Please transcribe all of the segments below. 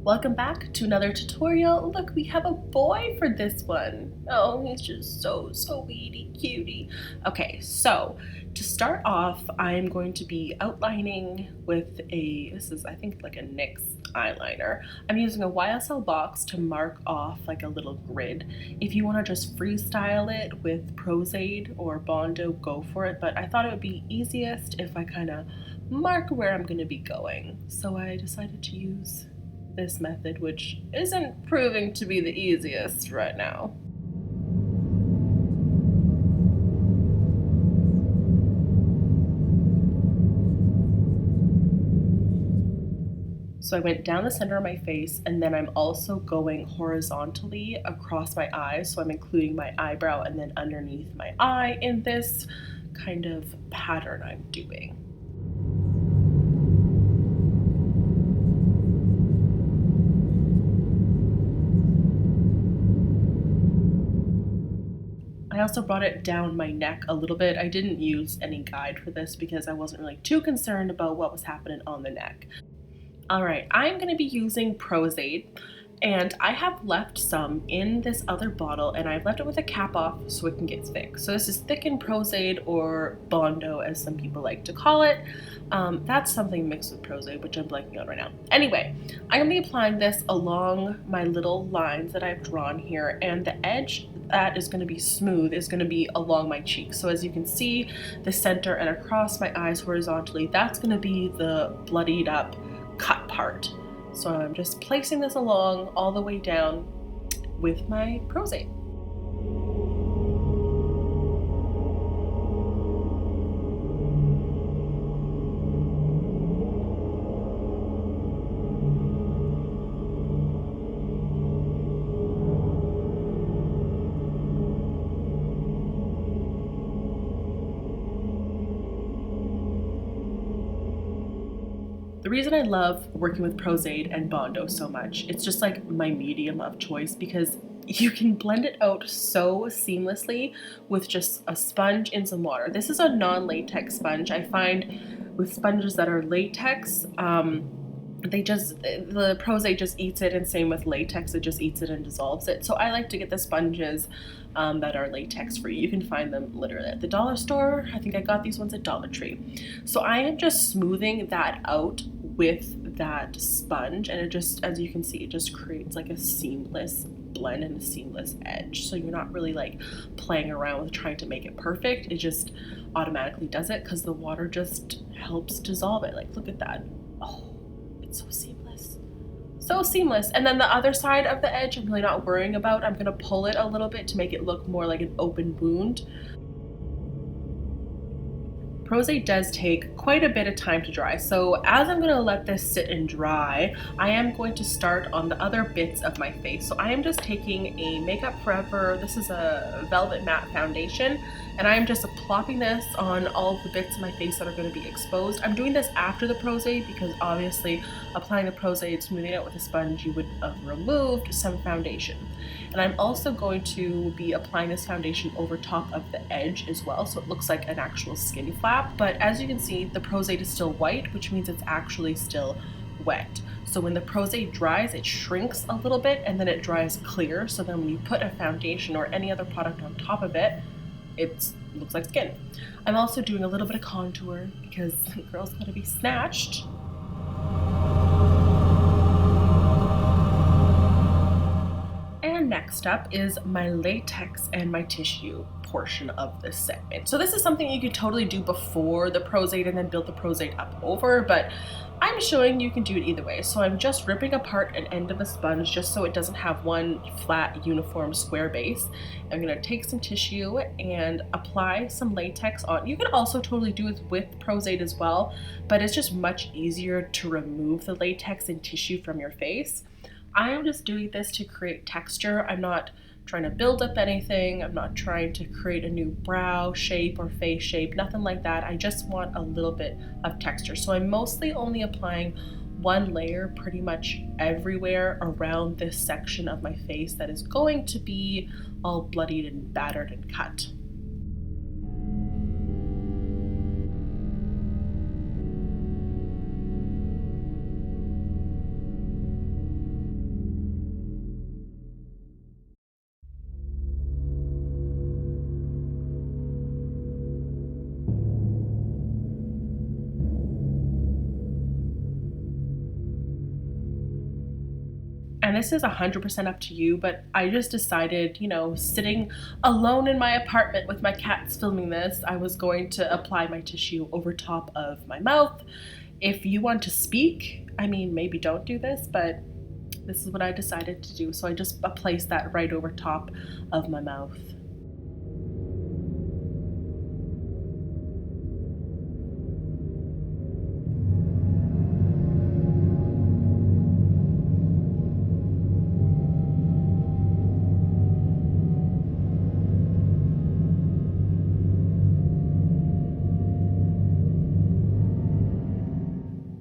Welcome back to another tutorial. Look, we have a boy for this one. Oh, he's just so weedy cutie. Okay, so to start off, I'm going to be outlining with this is I think like a NYX eyeliner. I'm using a YSL box to mark off like a little grid. If you want to just freestyle it with Aide or Bondo, go for it, but I thought it would be easiest if I kind of mark where I'm going to be going. So I decided to use this method, which isn't proving to be the easiest right now. So I went down the center of my face, and then I'm also going horizontally across my eyes. So I'm including my eyebrow and then underneath my eye in this kind of pattern I'm doing. I also brought it down my neck a little bit. I didn't use any guide for this because I wasn't really too concerned about what was happening on the neck. All right, I'm gonna be using Aide, and I have left some in this other bottle, and I've left it with a cap off so it can get thick. So this is thickened Aide, or Bondo as some people like to call it. That's something mixed with Aide, which I'm blanking on right now. Anyway, I'm gonna be applying this along my little lines that I've drawn here, and the edge that is gonna be smooth is gonna be along my cheeks. So as you can see, the center and across my eyes horizontally, that's gonna be the bloodied up cut part. So I'm just placing this along all the way down with my Aide. The reason I love working with Aide and Bondo so much, it's just like my medium of choice because you can blend it out so seamlessly with just a sponge and some water. This is a non-latex sponge. I find with sponges that are latex, the Aide just eats it, and same with latex, it just eats it and dissolves it. So I like to get the sponges that are latex free. You can find them literally at the dollar store. I think I got these ones at Dollar Tree. So I am just smoothing that out with that sponge, and it just, as you can see, it just creates like a seamless blend and a seamless edge. So you're not really like playing around with trying to make it perfect. It just automatically does it because the water just helps dissolve it. Like, look at that. Oh, it's so seamless. So seamless. And then the other side of the edge, I'm really not worrying about. I'm gonna pull it a little bit to make it look more like an open wound. Aide does take quite a bit of time to dry, so as I'm going to let this sit and dry, I am going to start on the other bits of my face. So I am just taking a Makeup Forever, this is a Velvet Matte Foundation, and I am just plopping this on all of the bits of my face that are going to be exposed. I'm doing this after the Aide because obviously applying the Aide, smoothing it out with a sponge, you would have removed some foundation. And I'm also going to be applying this foundation over top of the edge as well, so it looks like an actual skin flap. But as you can see, the Aide is still white, which means it's actually still wet. So when the Aide dries, it shrinks a little bit and then it dries clear. So then when you put a foundation or any other product on top of it, it looks like skin. I'm also doing a little bit of contour because girls gotta be snatched. And next up is my latex and my tissue portion of this segment. So this is something you could totally do before the Aide and then build the Aide up over, but I'm showing you can do it either way. So I'm just ripping apart an end of a sponge just so it doesn't have one flat, uniform, square base. I'm gonna take some tissue and apply some latex on. You can also totally do it with Aide as well, but it's just much easier to remove the latex and tissue from your face. I am just doing this to create texture. I'm not trying to build up anything. I'm not trying to create a new brow shape or face shape, nothing like that. I just want a little bit of texture. So I'm mostly only applying one layer pretty much everywhere around this section of my face that is going to be all bloodied and battered and cut. And this is 100% up to you, but I just decided, you know, sitting alone in my apartment with my cats filming this, I was going to apply my tissue over top of my mouth. If you want to speak, I mean, maybe don't do this, but this is what I decided to do. So I just placed that right over top of my mouth.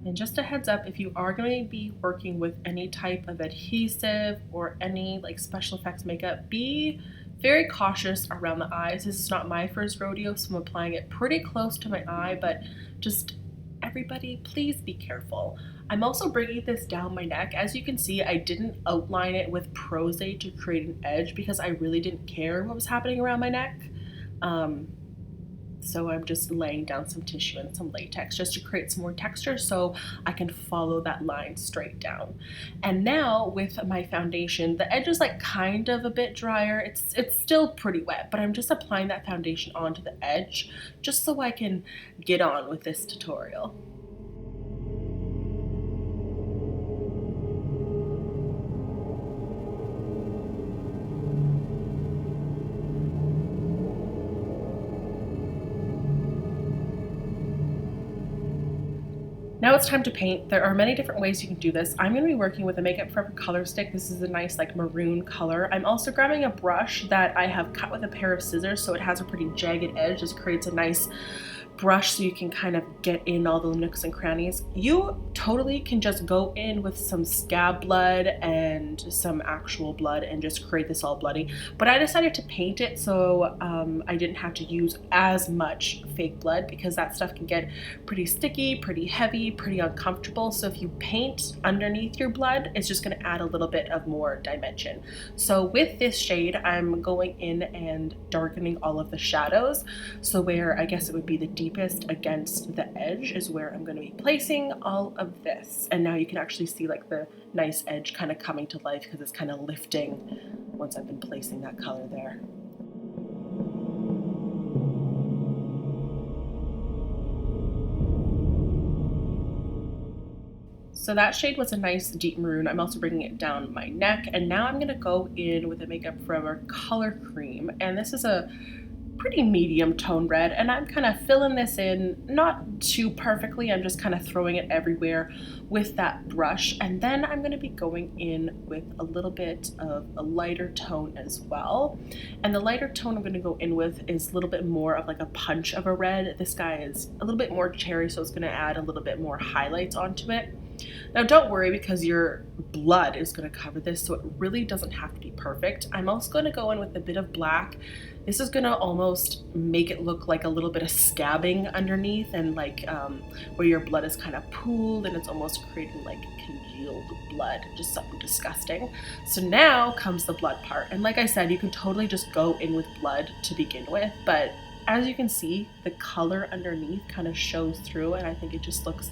And just a heads up, if you are going to be working with any type of adhesive or any like special effects makeup, be very cautious around the eyes. This is not my first rodeo, so I'm applying it pretty close to my eye, but just everybody, please be careful. I'm also bringing this down my neck. As you can see, I didn't outline it with Pros-Aide to create an edge because I really didn't care what was happening around my neck. So I'm just laying down some tissue and some latex just to create some more texture so I can follow that line straight down. And now with my foundation, the edge is like kind of a bit drier. It's still pretty wet, but I'm just applying that foundation onto the edge just so I can get on with this tutorial. Now it's time to paint. There are many different ways you can do this. I'm going to be working with a Makeup Forever color stick. This is a nice like maroon color. I'm also grabbing a brush that I have cut with a pair of scissors so it has a pretty jagged edge. This creates a nice brush so you can kind of get in all the nooks and crannies. You totally can just go in with some scab blood and some actual blood and just create this all bloody, but I decided to paint it so I didn't have to use as much fake blood because that stuff can get pretty sticky, pretty heavy, pretty uncomfortable. So if you paint underneath your blood, it's just going to add a little bit of more dimension. So with this shade, I'm going in and darkening all of the shadows. So where I guess it would be the deepest against the edge is where I'm going to be placing all of this. And now you can actually see like the nice edge kind of coming to life because it's kind of lifting once I've been placing that color there. So that shade was a nice deep maroon. I'm also bringing it down my neck, and now I'm going to go in with a Makeup Forever color cream, and this is a pretty medium tone red, and I'm kind of filling this in not too perfectly. I'm just kind of throwing it everywhere with that brush, and then I'm going to be going in with a little bit of a lighter tone as well. And the lighter tone I'm going to go in with is a little bit more of like a punch of a red. This guy is a little bit more cherry, so it's going to add a little bit more highlights onto it. Now don't worry because your blood is going to cover this, so it really doesn't have to be perfect. I'm also going to go in with a bit of black. This is going to almost make it look like a little bit of scabbing underneath, and like where your blood is kind of pooled and it's almost creating like congealed blood, just something disgusting. So now comes the blood part, and like I said, you can totally just go in with blood to begin with, but as you can see, the color underneath kind of shows through, and I think it just looks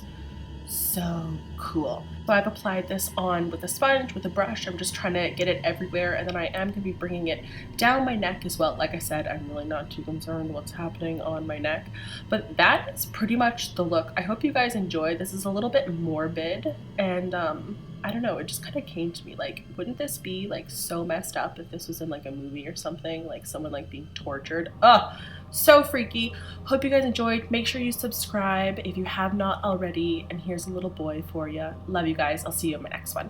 so cool. So I've applied this on with a sponge, with a brush. I'm just trying to get it everywhere, and then I am going to be bringing it down my neck as well. Like I said, I'm really not too concerned what's happening on my neck, but that is pretty much the look. I hope you guys enjoy. This is a little bit morbid, and I don't know, it just kind of came to me like, wouldn't this be like so messed up if this was in like a movie or something, like someone like being tortured? Ugh, so freaky. Hope you guys enjoyed. Make sure you subscribe if you have not already, and here's a little boy for you. Love you guys. I'll see you in my next one.